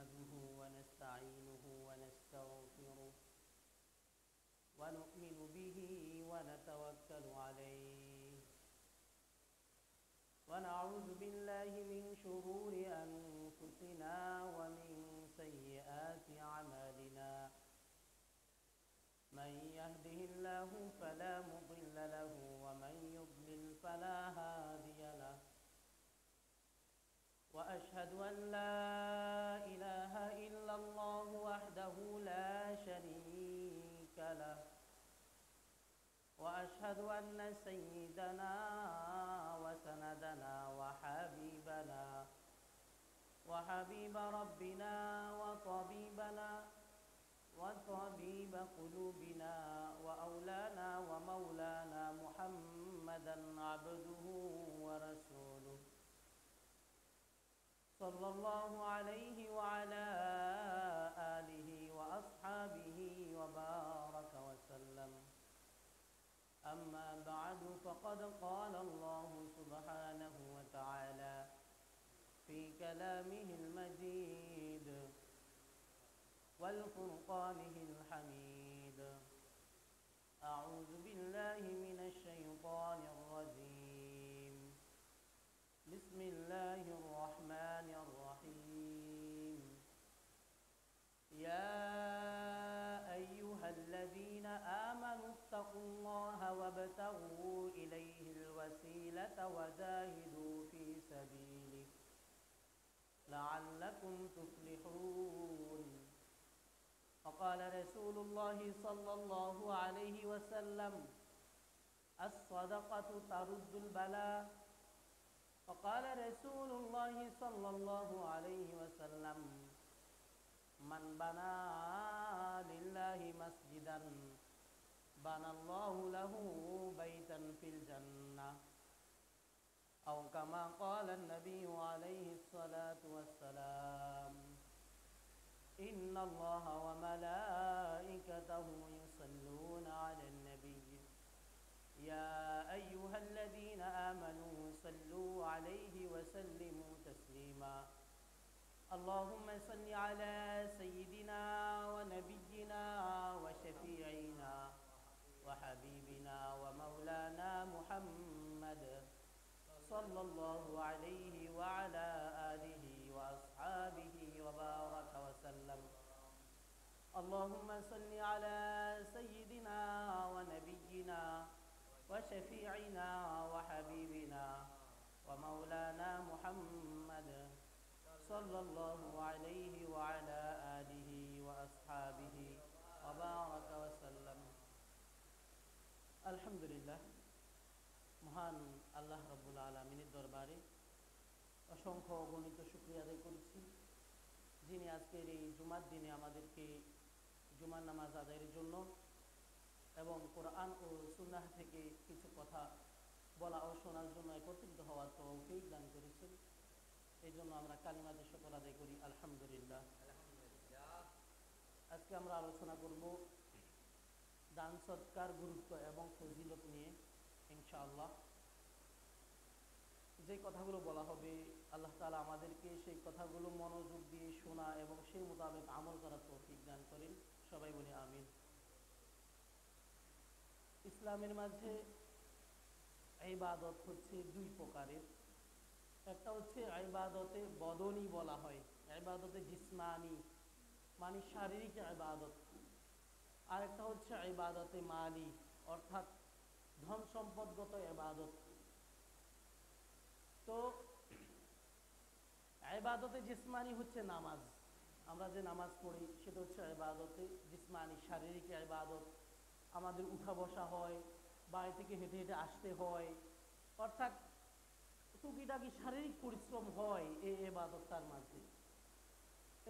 نحمده ونستعينه ونستغفره ونؤمن به ونتوكل عليه ونعوذ بالله من شرور أنفسنا ومن سيئات أعمالنا من يهده الله فلا مضل له ومن يضلل فلا هادي له وأشهد أن لا إله إلا الله وحده لا شريك له وأشهد أن سيدنا وسندنا وحبيب ربنا وطبيب قلوبنا وأولانا ومولانا محمدا عبده ورسوله صلى الله عليه وعلى آله وأصحابه وبارك وسلم أما بعد فقد قال الله سبحانه وتعالى في كلامه المجيد والفرقانه الحميد أعوذ بالله من الشيطان الرجيم بسم الله الرحمن الرحيم يا أيها الذين آمنوا اتقوا الله وابتغوا إليه الوسيلة وجاهدوا في سبيله لعلكم تفلحون فقال رسول الله صلى الله عليه وسلم الصدقة ترد البلاء فقال رسول الله صلى الله عليه وسلم من بنى لله مسجدا بنى الله له بيتا في الجنة أو كما قال النبي عليه الصلاة والسلام إن الله وملائكته يصلون على النبي يا أيها الذين آمنوا صلوا عليه وسلموا تسليما اللهم صل على سيدنا ونبينا وشفيعنا وحبيبنا ومولانا محمد صلى الله عليه وعلى آله وأصحابه وبارك وسلم اللهم صل على سيدنا ونبينا وشفيعنا وحبيبنا ومولانا محمد صلى الله عليه وعلى آله وأصحابه وبارك وسلم الحمد لله মহান আল্লাহ রাব্বুল আলামিনের দরবারে অসংখ্য অগণিত শুকরিয়া আদায় করছি যিনি আজকের এই জুমার দিনে আমাদেরকে জুমার নামাজ আদায়ের জন্য এবং কোরআন ও সুন্নাহ থেকে কিছু কথা বলা ও শোনার জন্য একত্রিত হওয়ার তৌফিক দান করেছেন এই জন্য আমরা কালিমাতে শুকর আদায় করি আলহামদুলিল্লাহ। আজকে আমরা আলোচনা করব দান সৎকার গুরুত্ব এবং ফজিলত নিয়ে ইনশাআল্লাহ। যে কথাগুলো বলা হবে আল্লাহ তাআলা আমাদেরকে সেই কথাগুলো মনোযোগ দিয়ে শোনা এবং সেই মোতাবেক আমল করার তৌফিক দান করেন, সবাই বলি আমিন। ইসলামের মাঝে ইবাদত হচ্ছে দুই প্রকারের, একটা হচ্ছে ইবাদতে বদনী বলা হয়, ইবাদতে জিসমানি মানে শারীরিক ইবাদত, আর একটা হচ্ছে ইবাদতে মালি অর্থাৎ ধন সম্পদগত ইবাদত। তো ইবাদতে জিসমানি হচ্ছে নামাজ, আমরা যে নামাজ পড়ি সেটা হচ্ছে ইবাদতে জিসমানি শারীরিক ইবাদত। আমাদের উঠা বসা হয়, বাড়ি থেকে হেঁটে হেঁটে আসতে হয়, অর্থাৎ টুকিটাকি শারীরিক পরিশ্রম হয় এই ইবাদতটার মাঝে,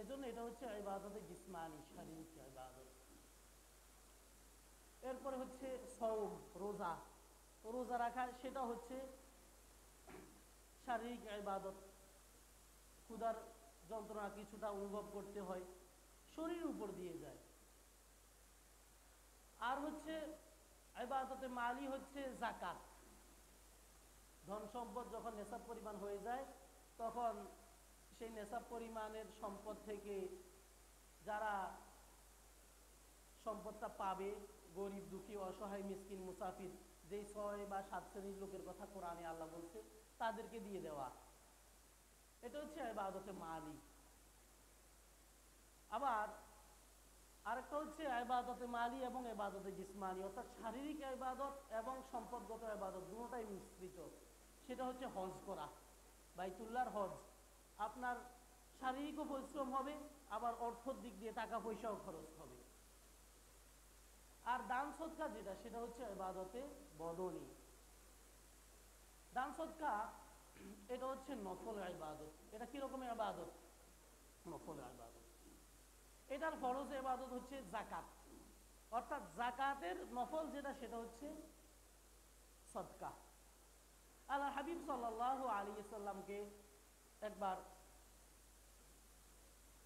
এজন্য এটা হচ্ছে ইবাদতে জিসমানি শারীরিক ইবাদত। এরপরে হচ্ছে সওম রোজা, রোজা রাখা সেটা হচ্ছে শারীরিক ইবাদত, ক্ষুধার যন্ত্রণা কিছুটা অনুভব করতে হয়, শরীর উপর দিয়ে যায়। আর হচ্ছে ইবাদতে মালি হচ্ছে যাকাত, ধন সম্পদ যখন নেশাব পরিমাণ হয়ে যায় তখন সেই নেশাব পরিমাণের সম্পদ থেকে যারা সম্পদটা পাবে, গরিব দুঃখী অসহায় মিসকিন মুসাফির, যেই 6 বা 7 শ্রেণীর লোকের কথা কোরআনে আল্লাহ বলছে, তাদেরকে দিয়ে দেওয়া, এটা হচ্ছে ইবাদতে মালি। আবার আরেকটা হচ্ছে ইবাদতে মালি এবং ইবাদতে জিসমানি, অর্থাৎ শারীরিক ইবাদত এবং সম্পদগত ইবাদত দুটোটাই মিশ্রিত। সেটা হচ্ছে হজ করা, বাইতুল্লাহর হজ। আপনার শারীরিকও পরিশ্রম হবে, আবার অর্থের দিক দিয়ে টাকা পয়সাও খরচ হবে। আর দান সদকা যেটা, সেটা হচ্ছে ইবাদতে বদনি। দান সদকা এটা হচ্ছে নফল ইবাদত। এটা কিরকম ইবাদত? নফল ইবাদত। এটার ফরজ ইবাদত হচ্ছে যাকাত, অর্থাৎ যাকাতের নফল যেটা, সেটা হচ্ছে সদকা। আল্লাহ হাবিব সাল্লাল্লাহু আলাইহি ওয়াসাল্লামকে একবার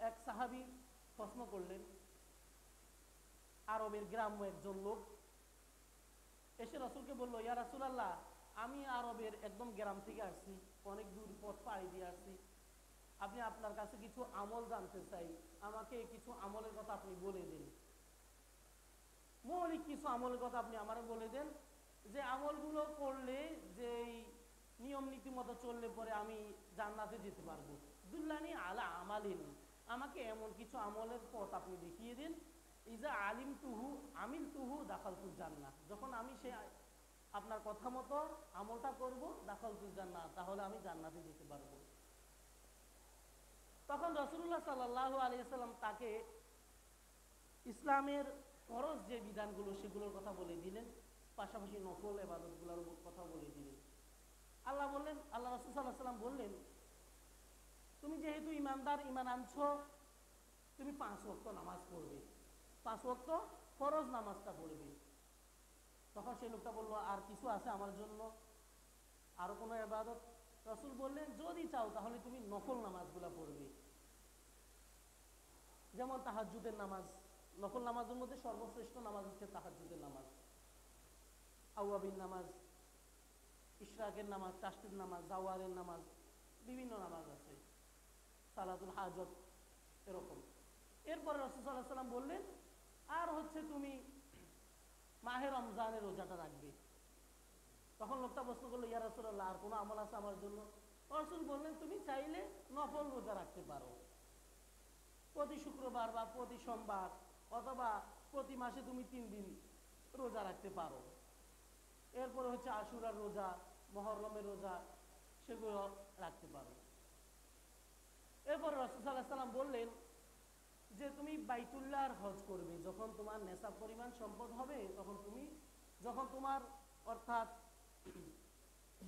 এক সাহাবী প্রশ্ন করলেন। আরবের গ্রাম্য একজন লোক এসে রাসূলকে বলল, ইয়া রাসূলুল্লাহ, আমি আরবের একদম গ্রাম থেকে আসছি, অনেক দূর পথ পাড়ি দিয়ে আসছি, আপনি আপনার কাছে কিছু আমল জানতে চাই, আমাকে কিছু আমলের কথা আপনি বলে দিন। মৌলিক কিছু আমলের কথা আপনি আমারে বলে দেন, যে আমলগুলো করলে, যে নিয়ম নীতি মতো চললে পরে আমি জান্নাতে যেতে পারবো। দুল্লানি আলা আমালিন, আমাকে এমন কিছু আমলের পথ আপনি দেখিয়ে দিন, ইজা আলিম তুহু আমিল তুহু দাখালতুল জান্নাহ, যখন আমি সে আপনার কথা মতো আমলটা করব, দাখালতুল জান্নাহ, তাহলে আমি জান্নাতে যেতে পারবো। তখন রাসূলুল্লাহ সাল্লাল্লাহু আলাইহি ওয়াসাল্লাম তাকে ইসলামের ফরজ যে বিধানগুলো, সেগুলোর কথা বলে দিলেন, পাশাপাশি নফল ইবাদতগুলোর কথা বলে দিলেন। আল্লাহ রাসূল সাল্লাল্লাহু আলাইহি ওয়াসাল্লাম বললেন, তুমি যেহেতু ইমানদার, ইমান আনছো, তুমি 5 ওয়াক্ত নামাজ পড়বে, 5 ওয়াক্ত ফরজ নামাজটা পড়বে। তখন সেই লোকটা বলল, আর কিছু আছে আমার জন্য, আরো কোনো ইবাদত? রাসূল বললেন, যদি চাও তাহলে তুমি নফল নামাজগুলো পড়বে, যেমন তাহাজ্জুদের নামাজ। নফল নামাজের মধ্যে সর্বশ্রেষ্ঠ নামাজ হচ্ছে তাহাজ্জুদের নামাজ, আওয়াবিন নামাজ, ইশরাকের নামাজ, তাশরির নামাজ, জাওয়ারের নামাজ, বিভিন্ন নামাজ আছে, সালাতুল হাজত, এরকম। এরপরে রাসূল সাল্লাল্লাহু আলাইহি ওয়াসাল্লাম বললেন, আর হচ্ছে তুমি মাহে রমজানের রোজাটা রাখবে। তখন লোকটা প্রশ্ন করলো, ইয়া রাসূলুল্লাহ, আর কোনো আমল আছে আমার জন্য? রাসূল বললেন, তুমি চাইলে নফল রোজা রাখতে পারো, প্রতি শুক্রবার বা প্রতি সোমবার, অথবা প্রতি মাসে তুমি 3 দিন রোজা রাখতে পারো। এরপরে হচ্ছে আশুরার রোজা, মুহররমের রোজা, সেগুলো রাখতে পারো। এরপর রাসূল সাল্লাল্লাহু আলাইহি ওয়াসাল্লাম বললেন যে তুমি বাইতুল্লাহর হজ করবে, যখন তোমার নেশাব পরিমাণ সম্পদ হবে, তখন তুমি, যখন তোমার অর্থাৎ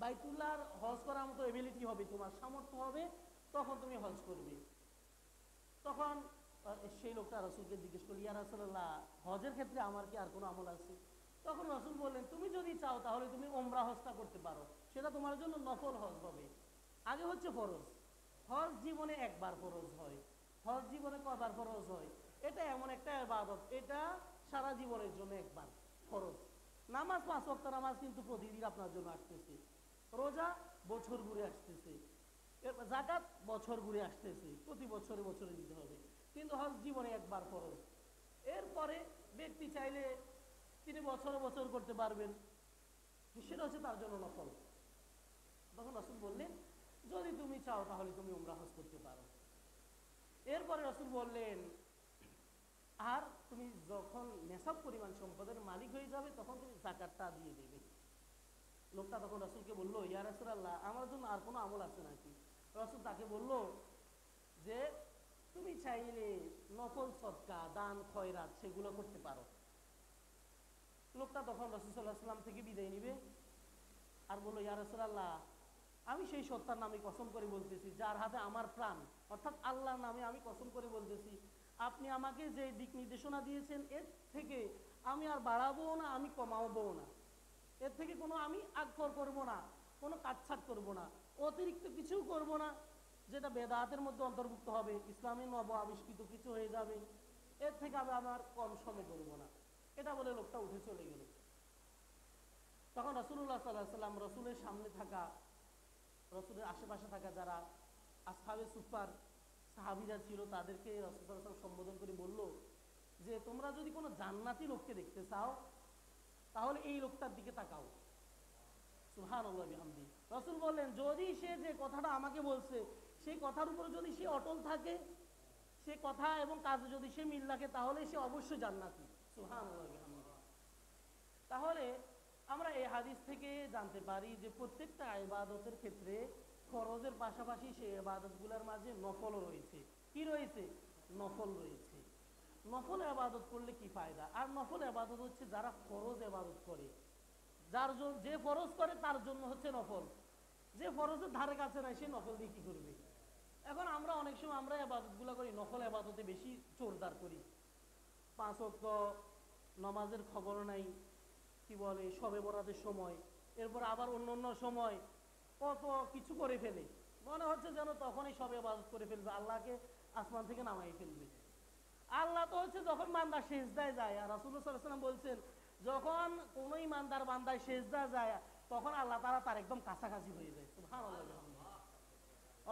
বাইতুল্লাহর হজ করার মতো এবিলিটি হবে, তোমার সামর্থ্য হবে, তখন তুমি হজ করবে। তখন সেই লোকটা রাসূলকে জিজ্ঞেস করল, ইয়া রাসূলুল্লাহ, হজের ক্ষেত্রে আমার কি আর কোনো আমল আছে? তখন রাসূল বললেন, তুমি যদি চাও তাহলে তুমি উমরা হজটা করতে পারো, সেটা তোমার জন্য নফল হজ হবে। আগে হচ্ছে ফরজ। হজ জীবনে একবার ফরজ হয়। হজ জীবনে কয়বার ফরজ হয়? এটা এমন একটা ইবাদত, এটা সারা জীবনের জন্য একবার ফরজ। নামাজ 5 ওয়াক্ত নামাজ কিন্তু প্রতিদিন আপনার জন্য আসতেছে। রোজা বছর ঘুরে আসতেছে। যাকাত বছর ঘুরে আসতেছে, প্রতি বছরে বছরে দিতে হবে। কিন্তু হজ জীবনে একবার ফরজ। এরপরে ব্যক্তি চাইলে তিনি বছরে বছর করতে পারবেন, সেটা হচ্ছে তার জন্য নফল। তখন রাসূল বললেন, যদি তুমি চাও তাহলে তুমি উমরা হজ করতে পারো। এরপরে রাসূল বললেন, আর তুমি যখন নেশাব পরিমাণ সম্পদের মালিক হয়ে যাবে, তখন তুমি যাকাতটা দিয়ে দেবে। লোকটা তখন রাসূলকে বলল, ইয়া রাসূলুল্লাহ, আমার জন্য আর কোনো আমল আছে নাকি? রাসূল তাকে বলল যে তুমি চাইলে নফল সদকা, দান, খয়রাত, সেগুলো করতে পারো। লোকটা তখন রাসূল সাল্লাল্লাহু আলাইহি ওয়াসাল্লাম থেকে বিদায় নিবে আর বলল, ইয়া রাসূলুল্লাহ, আমি সেই সত্তার নামে কসম করে বলতেছি, যার হাতে আমার প্রাণ, অর্থাৎ আল্লাহর নামে আমি কসম করে বলতেছি, আপনি আমাকে যে দিক নির্দেশনা দিয়েছেন, এর থেকে আমি আর বাড়াবো না, আমি কমাবো না, এর থেকে কোনো আমি আগফর করবো না, কোনো কাটছাট করবো না, অতিরিক্ত কিছু করবো না, যেটা বেদাতের মধ্যে অন্তর্ভুক্ত হবে, ইসলামী নব আবিষ্কৃত কিছু হয়ে যাবে, এর থেকে আমি আমার কম সমে করবো না। এটা বলে লোকটা উঠে চলে গেল। তখন রাসূলুল্লাহ সাল্লাল্লাহু আলাইহি ওয়াসাল্লাম, রসুলের সামনে থাকা, রসুলের আশেপাশে থাকা যারা আসহাবে সুফার সাহাবীরা ছিল, তাদেরকে রাসূল সাল্লাল্লাহু আলাইহি ওয়াসাল্লাম সম্বোধন করে বলল যে তোমরা যদি কোনো জান্নাতি লোককে দেখতে চাও তাহলে এই লোকটার দিকে তাকাও। সুবহানাল্লাহ বিহামদি। রাসূল বললেন যদি সে যে কথাটা আমাকে বলছে সেই কথার উপর যদি সে অটল থাকে, সে কথা এবং কাজে যদি সে মিল রাখে, তাহলে সে অবশ্যই জান্নাতি। সুবহানাল্লাহ বিহামদি। তাহলে আমরা এই হাদিস থেকে জানতে পারি যে প্রত্যেকটা ইবাদতের ক্ষেত্রে ফরজের পাশাপাশি সেই ইবাদতগুলোর মাঝে নফলও রয়েছে। কি রয়েছে? নফল রয়েছে। নফল ইবাদত করলে কি ফায়দা? আর নফল ইবাদত হচ্ছে যারা ফরজ ইবাদত করে, যার জন্য যে ফরজ করে তার জন্য হচ্ছে নফল, যে ফরজের ধারে কাছে নাই সে নফল দিয়ে কি করবে? এখন আমরা অনেক সময় আমরা ইবাদতগুলো করি, নফল ইবাদতে বেশি জোরদার করি। 5 ওয়াক্ত নামাজের খবর নাই, কি বলে শবে বরাতের সময়, এরপর আবার অন্য অন্য সময় কত কিছু করে ফেলে, মনে হচ্ছে যেন তখনই সবে ইবাদত করে ফেলবে, আল্লাহকে আসমান থেকে নামাই ফেলবে। আল্লাহ তো হচ্ছে যখন বান্দা সেজদায় যায়, আর রাসূলুল্লাহ সাল্লাল্লাহু আলাইহি ওয়াসাল্লাম বলছেন যখন কোন ইমানদার বান্দায় সেজদায় যায় তখন আল্লাহ তাআলা তার একদম কাছাকাছি হয়ে যায়। সুবহানাল্লাহ।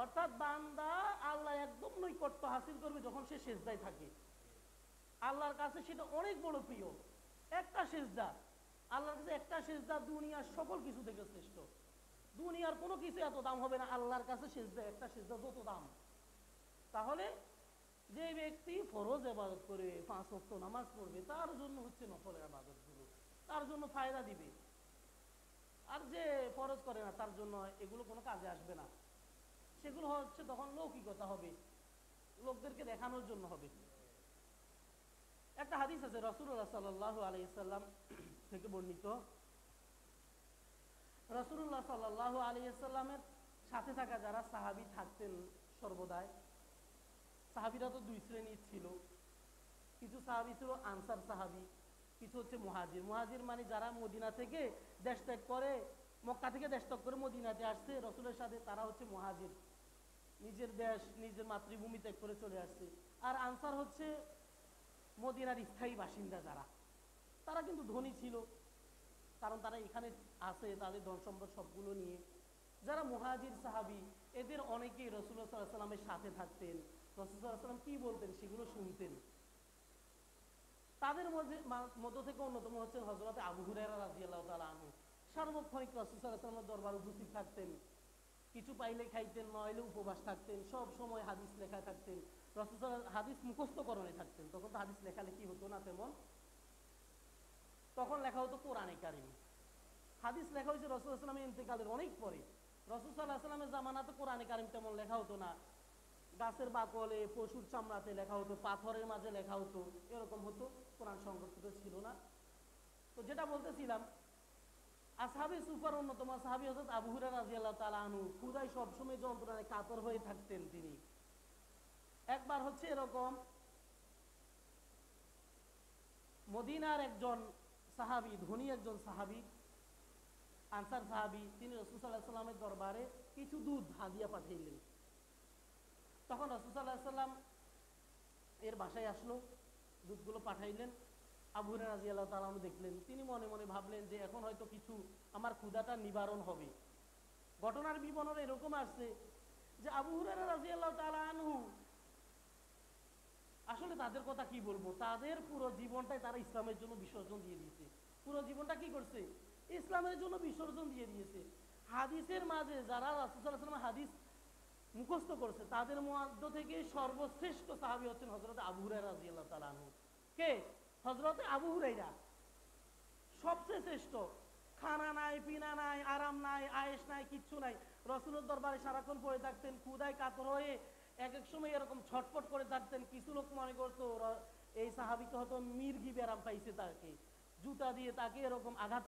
অর্থাৎ বান্দা আল্লাহ একদম নৈকট্য হাসিল করবে যখন সে সেজদায় থাকে। আল্লাহর কাছে সেটা অনেক বড় প্রিয়। একটা সেজদা আল্লাহর কাছে, একটা সেজদা দুনিয়ার সকল কিছু থেকে শ্রেষ্ঠ। দুনিয়ার কোনো কিছু এত দাম হবে না আল্লাহর কাছে সেজদা, একটা সেজদা যত দাম। তাহলে যে ব্যক্তি ফরজ ইবাদত করে 5 ওয়াক্ত নামাজ পড়বে তার জন্য হচ্ছে নফল ইবাদতগুলো, তার জন্য ফায়দা দিবে। আর যে ফরজ করে না তার জন্য এগুলো কোনো কাজে আসবে না, সেগুলো হচ্ছে তখন লৌকিকতা হবে, লোকদেরকে দেখানোর জন্য হবে। একটা হাদিস আছে রাসূলুল্লাহ সাল্লাল্লাহু আলাইহি সাল্লাম থেকে বর্ণিত, রাসূলুল্লাহ সাল্লাল্লাহু আলাইহি সাল্লামের সাথে থাকা যারা সাহাবী থাকতেন সর্বদাই, সাহাবীরা তো 2 শ্রেণীর ছিল। কিছু সাহাবী ছিল আনসার সাহাবী, কিছু হচ্ছে মুহাজির। মুহাজির মানে যারা মদিনা থেকে দেশ ত্যাগ করে, মক্কা থেকে দেশ ত্যাগ করে মদিনাতে আসছে রাসূলের সাথে, তারা হচ্ছে মুহাজির, নিজের দেশ নিজের মাতৃভূমি ত্যাগ করে চলে আসছে। আর আনসার হচ্ছে মদিনার স্থায়ী বাসিন্দা যারা, তারা কিন্তু ধনী ছিল, কারণ তারা এখানে আছে তাদের ধন সম্পদ সবগুলো নিয়ে। যারা মুহাজির সাহাবী এদের অনেকেই রাসূলুল্লাহ সাল্লাল্লাহু আলাইহি ওয়াসাল্লামের সাথে থাকতেন, রাসূল সাল্লাল্লাহু আলাইহি ওয়াসাল্লাম কি বলতেন সেগুলো শুনতেন। তাদের মধ্য থেকে অন্যতম হচ্ছেন হযরত আবু হুরায়রা রাদিয়াল্লাহু তাআলা আনহু। সার্বক্ষণিক রাসূল সাল্লাল্লাহু আলাইহি ওয়াসাল্লামের দরবারে উপস্থিত থাকতেন, কিছু পাইলে খাইতেন, নইলে উপবাস থাকতেন, সব সময় হাদিস লেখায় থাকতেন। রাসূল সাল্লাল্লাহু হাদিস মুখস্থকরণে থাকতেন, তখন তো হাদিস লেখালেখি হতো না তেমন, তখন লেখা হতো কোরআনে কারীম। হাদিস লেখা হয়েছে রাসূল সাল্লাল্লাহু আলাইহি ওয়াসাল্লামের ইন্তেকালের অনেক পরে। রাসূল সাল্লাল্লাহু আলাইহি ওয়াসাল্লামের জামানাতে কোরআনে কারীম তেমন লেখা হতো না, গাছের বাকলে পশুর চামড়াতে লেখা হতো, পাথরের মাঝে লেখা হতো, এরকম হতো, কোরআন সংরক্ষিত ছিল না। তো যেটা বলতেছিলাম, আসহাবে সুফার অন্যতম সাহাবী হযরত আবু হুরায়রা রাদিয়াল্লাহু তাআলা আনহু ক্ষুধায় সবসময় যন্ত্রণায় কাতর হয়ে থাকতেন তিনি। একবার হচ্ছে এরকম মদিনার একজন সাহাবী, ধনী একজন সাহাবী, আনসার সাহাবী, তিনি রাসূল সাল্লাল্লাহু আলাইহি ওয়াসাল্লামের দরবারে কিছু দুধ হাদিয়া পাঠাইলেন। তখন রাসূল সাল্লাল্লাহু আলাইহি ওয়াসাল্লাম এর বাসায় আসলো, দুধগুলো পাঠাইলেন। আবু হুরায়রা রাদিয়াল্লাহু তাআলা আনহু দেখলেন, তিনি মনে মনে ভাবলেন যে এখন হয়তো কিছু আমার ক্ষুধাটা নিবারণ হবে। ঘটনার বিবরণে এরকম আসছে যে আবু হুরায়রা রাদিয়াল্লাহু তাআলা আনহু আসলে তাদের কথা কি বলবো, তাদের পুরো জীবনটাই তারা ইসলামের জন্য বিসর্জন দিয়ে দিয়েছে। পুরো জীবনটা কি করছে? ইসলামের জন্য বিসর্জন দিয়ে দিয়েছে। হাদিসের মাঝে যারা রাসূল সাল্লাল্লাহু আলাইহি ওয়াসাল্লাম হাদিস মুখস্থ করছে তাদের মধ্য থেকে সর্বশ্রেষ্ঠ সাহাবী হচ্ছেন হযরত আবু হুরায়রা রাদিয়াল্লাহু তাআলা আনহু। কে? হযরত আবু হুরায়রা সবচেয়ে শ্রেষ্ঠ। খানা নাই, পিনা নাই, আরাম নাই, আয়েশ নাই, কিচ্ছু নাই, রাসূলের দরবারে সারাক্ষণ পড়ে থাকতেন, ক্ষুধায় কাতর হয়ে এক এক সময় এরকম ছটফট করে থাকতেন। কিছু লোক মনে করতো এই সাহাবীকে হয়তো মির্গি ব্যারাম পাইছে, তাকে জুতা দিয়ে তাকে এরকম আঘাত